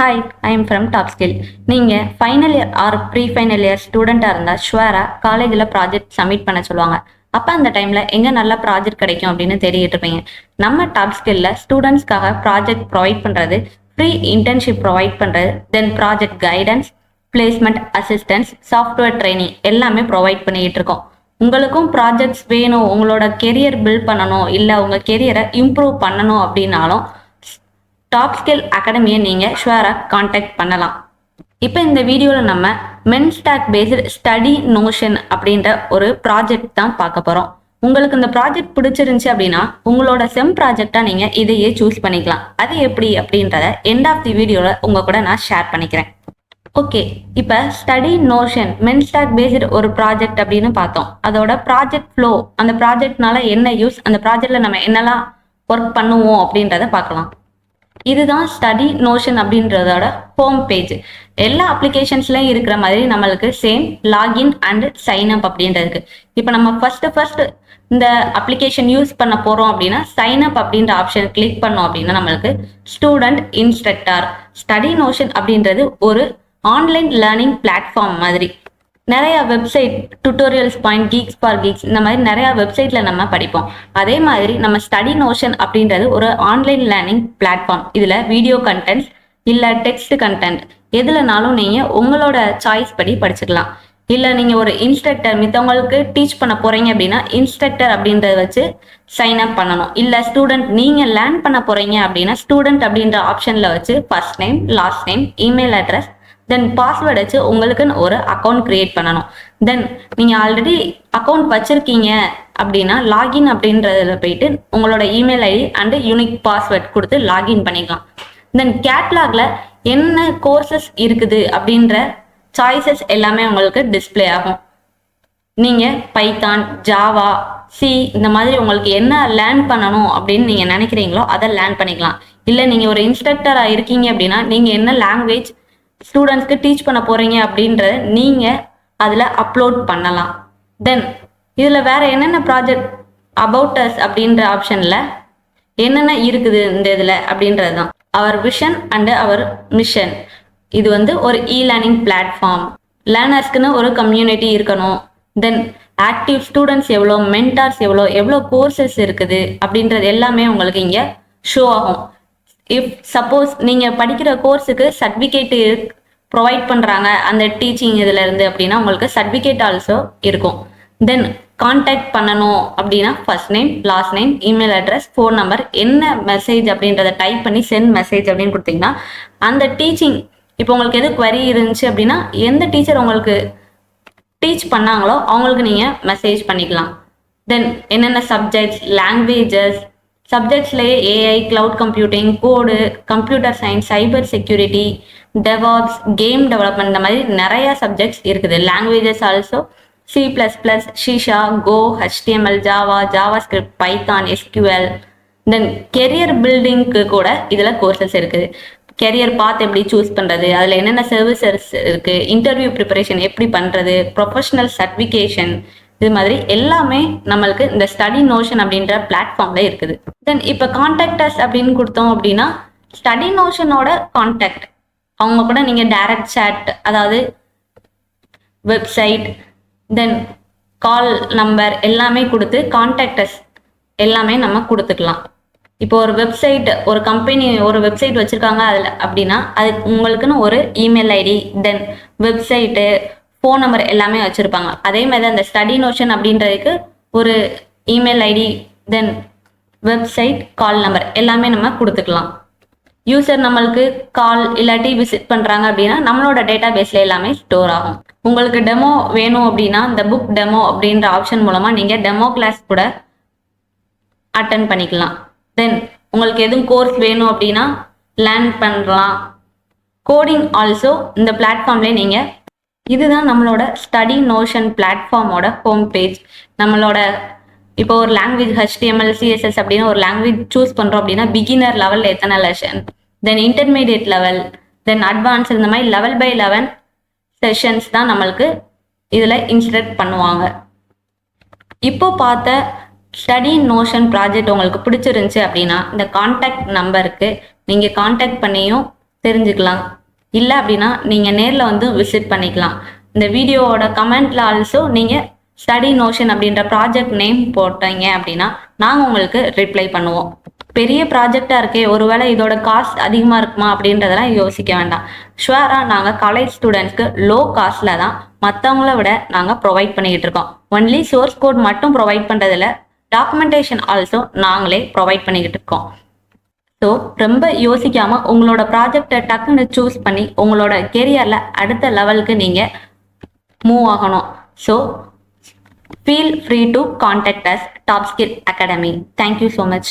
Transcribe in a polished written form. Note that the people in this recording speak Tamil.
Hi, I am from top skill. நீங்கள் final year or pre final year ஸ்டூடெண்ட்டாக இருந்தால் ஷுவராக காலேஜில் ப்ராஜெக்ட் சப்மிட் பண்ண சொல்லுவாங்க. அப்போ அந்த டைமில் எங்கே நல்ல ப்ராஜெக்ட் கிடைக்கும் அப்படின்னு தேடிட்டு இருப்பீங்க. நம்ம டாப் ஸ்கில்ல ஸ்டூடெண்ட்ஸ்க்காக ப்ராஜெக்ட் ப்ரொவைட் பண்ணுறது, ஃப்ரீ இன்டர்ன்ஷிப் ப்ரொவைட் பண்ணுறது, then project guidance, placement assistance, software training எல்லாமே ப்ரொவைட் பண்ணிக்கிட்டு இருக்கோம். உங்களுக்கும் ப்ராஜெக்ட்ஸ் வேணும், உங்களோட கெரியர் பில்ட் பண்ணணும், இல்லை உங்கள் கெரியரை இம்ப்ரூவ் பண்ணணும் அப்படின்னாலும் டாப் ஸ்கில் அகாடமியை நீங்கள் ஷுவராக காண்டாக்ட் பண்ணலாம். இப்போ இந்த வீடியோவில் நம்ம மென்ஸ்டாக் பேஸ்டு ஸ்டடி நோஷன் அப்படின்ற ஒரு ப்ராஜெக்ட் தான் பார்க்க போகிறோம். உங்களுக்கு இந்த ப்ராஜெக்ட் பிடிச்சிருந்துச்சு அப்படின்னா உங்களோட செம் ப்ராஜெக்டாக நீங்கள் இதையே சூஸ் பண்ணிக்கலாம். அது எப்படி அப்படின்றத எண்ட் ஆஃப் தி வீடியோவில் உங்கள் கூட நான் ஷேர் பண்ணிக்கிறேன். ஓகே, இப்போ ஸ்டடி நோஷன் மென்ஸ்டாக் பேஸ்டு ஒரு ப்ராஜெக்ட் அப்படின்னு பார்த்தோம். அதோட ப்ராஜெக்ட் ஃப்ளோ, அந்த ப்ராஜெக்ட்னால என்ன யூஸ், அந்த ப்ராஜெக்டில் நம்ம என்னெல்லாம் ஒர்க் பண்ணுவோம் அப்படின்றத பார்க்கலாம். இதுதான் ஸ்டடி நோஷன் அப்படின்றதோட ஹோம் பேஜ். எல்லா அப்ளிகேஷன்ஸ்லையும் இருக்கிற மாதிரி நம்மளுக்கு same login and sign up அப்படின்றதுக்கு. இப்போ நம்ம ஃபர்ஸ்ட் இந்த அப்ளிகேஷன் யூஸ் பண்ண போறோம் அப்படின்னா சைன் அப் அப்படின்ற ஆப்ஷன் கிளிக் பண்ணோம் அப்படின்னா நம்மளுக்கு ஸ்டூடெண்ட் இன்ஸ்ட்ரக்டர் ஸ்டடி நோஷன் அப்படின்றது ஒரு ஆன்லைன் லேர்னிங் பிளாட்ஃபார்ம் மாதிரி. நிறைய website tutorials point, Geeks for Geeks, இந்த மாதிரி நிறைய வெப்சைட்ல நம்ம படிப்போம். அதே மாதிரி நம்ம ஸ்டடி நோஷன் அப்படின்றது ஒரு ஆன்லைன் லேர்னிங் பிளாட்ஃபார்ம். இதுல வீடியோ கண்டென்ட் இல்ல டெக்ஸ்ட் கண்டென்ட் எதுலனாலும் நீங்க உங்களோட சாய்ஸ் படி படிச்சுக்கலாம். இல்ல நீங்க ஒரு இன்ஸ்ட்ரக்டர் மித்தவங்களுக்கு டீச் பண்ண போறீங்க அப்படின்னா இன்ஸ்ட்ரக்டர் அப்படின்றத வச்சு சைன் அப் பண்ணணும். இல்ல ஸ்டூடெண்ட் நீங்க லேர்ன் பண்ண போறீங்க அப்படின்னா ஸ்டூடெண்ட் அப்படின்ற ஆப்ஷன்ல வச்சு first name, last name, email address, then password வச்சு உங்களுக்குன்னு ஒரு அக்கௌண்ட் கிரியேட் பண்ணணும். தென் நீங்கள் ஆல்ரெடி அக்கௌண்ட் வச்சுருக்கீங்க அப்படின்னா லாகின் அப்படின்றதுல போயிட்டு உங்களோட email ID and unique password கொடுத்து லாகின் பண்ணிக்கலாம். தென் கேட்லாகில் என்ன கோர்சஸ் இருக்குது அப்படின்ற சாய்ஸஸ் எல்லாமே உங்களுக்கு டிஸ்பிளே ஆகும். நீங்கள் பைத்தான், ஜாவா, சி இந்த மாதிரி உங்களுக்கு என்ன லேர்ன் பண்ணணும் அப்படின்னு நீங்கள் நினைக்கிறீங்களோ அதை லேர்ன் பண்ணிக்கலாம். இல்லை நீங்கள் ஒரு இன்ஸ்ட்ரக்டராக இருக்கீங்க அப்படின்னா நீங்கள் என்ன லாங்குவேஜ் ஸ்டூடெண்ட்ஸ்க்கு டீச் பண்ண போறீங்க அப்படின்றத நீங்கள் அதில் அப்லோட் பண்ணலாம். தென் இதில் வேற என்னென்ன ப்ராஜெக்ட் அபவுட் அஸ் அப்படின்ற ஆப்ஷனில் என்னென்ன இருக்குது இந்த இதில் அப்படின்றது தான் அவர் விஷன் அண்டு அவர் மிஷன். இது ஒரு லேர்னிங் பிளாட்ஃபார்ம். லேர்னர்ஸ்க்குன்னு ஒரு கம்யூனிட்டி இருக்கணும். தென் ஆக்டிவ் ஸ்டூடெண்ட்ஸ் எவ்வளோ, மென்டார்ஸ் எவ்வளோ கோர்சஸ் இருக்குது அப்படின்றது எல்லாமே உங்களுக்கு இங்கே ஷோ ஆகும். இஃப் சப்போஸ் நீங்கள் படிக்கிற கோர்ஸுக்கு சர்டிஃபிகேட் ப்ரொவைட் பண்ணுறாங்க அந்த டீச்சிங் இதில் இருந்து அப்படின்னா உங்களுக்கு சர்டிஃபிகேட் ஆல்சோ இருக்கும். தென் கான்டாக்ட் பண்ணணும் அப்படின்னா first name, last name, email address, phone number, என்ன மெசேஜ் அப்படின்றத டைப் பண்ணி சென்ட் மெசேஜ் அப்படின்னு கொடுத்தீங்கன்னா அந்த டீச்சிங் இப்போ உங்களுக்கு எது குவரி இருந்துச்சு அப்படின்னா எந்த டீச்சர் உங்களுக்கு டீச் பண்ணாங்களோ அவங்களுக்கு நீங்கள் மெசேஜ் பண்ணிக்கலாம். தென் என்னென்ன சப்ஜெக்ட்ஸ், லாங்குவேஜஸ், சப்ஜெக்ட்ஸ்லேயே AI, cloud computing, code, computer science, cyber security, DevOps, game development, இந்த மாதிரி நிறைய சப்ஜெக்ட்ஸ் இருக்குது. லாங்குவேஜஸ் ஆல்சோ C++, ஷீஷா, Go, HTML, Java, JavaScript, Python, SQL. Then career பில்டிங்க்கு கூட இதில் கோர்சஸ் இருக்குது. கெரியர் பாத் எப்படி சூஸ் பண்ணுறது, அதில் என்னென்ன சர்வீசஸ் இருக்குது, இன்டர்வியூ ப்ரிப்பரேஷன் எப்படி பண்ணுறது, ப்ரொஃபஷனல் சர்டிஃபிகேஷன், இது மாதிரி எல்லாமே நம்மளுக்கு இந்த ஸ்டடி நோஷன் அப்படின்ற பிளாட்ஃபார்ம்ல இருக்குது. தென் இப்போ கான்டாக்டர்ஸ் அப்படின்னு கொடுத்தோம் அப்படின்னா ஸ்டடி நோஷனோட கான்டாக்ட், அவங்க கூட நீங்கள் டைரக்ட் சேட், அதாவது வெப்சைட், தென் கால் நம்பர் எல்லாமே கொடுத்து கான்டாக்டர்ஸ் எல்லாமே நம்ம கொடுத்துக்கலாம். இப்போ ஒரு வெப்சைட், ஒரு கம்பெனி ஒரு வெப்சைட் வச்சுருக்காங்க அதில் அப்படின்னா அது உங்களுக்குன்னு ஒரு இமெயில் ஐடி, தென் வெப்சைட்டு, ஃபோன் நம்பர் எல்லாமே வச்சுருப்பாங்க. அதே மாதிரி அந்த ஸ்டடி நோஷன் அப்படின்றதுக்கு ஒரு இமெயில் ஐடி, தென் வெப்சைட், கால் நம்பர் எல்லாமே நம்ம கொடுத்துக்கலாம். யூசர் நம்மளுக்கு கால் இல்லாட்டி விசிட் பண்ணுறாங்க அப்படின்னா நம்மளோட டேட்டா பேஸில் எல்லாமே ஸ்டோர் ஆகும். உங்களுக்கு டெமோ வேணும் அப்படின்னா இந்த புக் டெமோ அப்படின்ற ஆப்ஷன் மூலமாக நீங்கள் டெமோ கிளாஸ் கூட அட்டன் பண்ணிக்கலாம். தென் உங்களுக்கு எதுவும் கோர்ஸ் வேணும் அப்படின்னா லேர்ன் பண்ணலாம். கோடிங் ஆல்சோ இந்த பிளாட்ஃபார்ம்லேயே நீங்கள், இதுதான் நம்மளோட ஸ்டடி நோஷன் பிளாட்ஃபார்மோட ஹோம் பேஜ். நம்மளோட இப்போ ஒரு லாங்குவேஜ் HTML, CSS அப்படின்னு ஒரு லாங்குவேஜ் சூஸ் பண்ணுறோம் அப்படின்னா பிகினர் லெவலில் எத்தனை லெசன், தென் இன்டர்மீடியட் லெவல், தென் அட்வான்ஸ், இந்த மாதிரி லெவல் பை 11 செஷன்ஸ் தான் நம்மளுக்கு இதில் இன்ஸ்ட்ரக்ட் பண்ணுவாங்க. இப்போ பார்த்த ஸ்டடி நோஷன் ப்ராஜெக்ட் உங்களுக்கு பிடிச்சிருந்துச்சு அப்படின்னா இந்த கான்டாக்ட் நம்பருக்கு நீங்கள் கான்டாக்ட் பண்ணியும் தெரிஞ்சுக்கலாம். இல்லை அப்படின்னா நீங்கள் நேரில் வந்து விசிட் பண்ணிக்கலாம். இந்த வீடியோவோட கமெண்ட்ல ஆல்சோ நீங்கள் ஸ்டடி நோஷன் அப்படின்ற ப்ராஜெக்ட் நேம் போட்டீங்க அப்படின்னா நாங்கள் உங்களுக்கு ரிப்ளை பண்ணுவோம். பெரிய ப்ராஜெக்டாக இருக்கே, ஒருவேளை இதோட காஸ்ட் அதிகமாக இருக்குமா அப்படின்றதெல்லாம் யோசிக்க வேண்டாம். ஷுவராக நாங்கள் காலேஜ் ஸ்டூடெண்ட்ஸ்க்கு லோ காஸ்ட்டில் தான் மற்றவங்கள விட நாங்கள் ப்ரொவைட் பண்ணிக்கிட்டு இருக்கோம். ஒன்லி சோர்ஸ் கோட் மட்டும் ப்ரொவைட் பண்ணுறதில்ல, டாக்குமெண்டேஷன் ஆல்சோ நாங்களே ப்ரொவைட் பண்ணிக்கிட்டு இருக்கோம். ஸோ ரொம்ப யோசிக்காமல் உங்களோட ப்ராஜெக்டை டக்குன்னு சூஸ் பண்ணி உங்களோட கெரியரில் அடுத்த லெவலுக்கு நீங்கள் மூவ் ஆகணும். So feel free to contact us, Top Skill Academy. Thank you so much.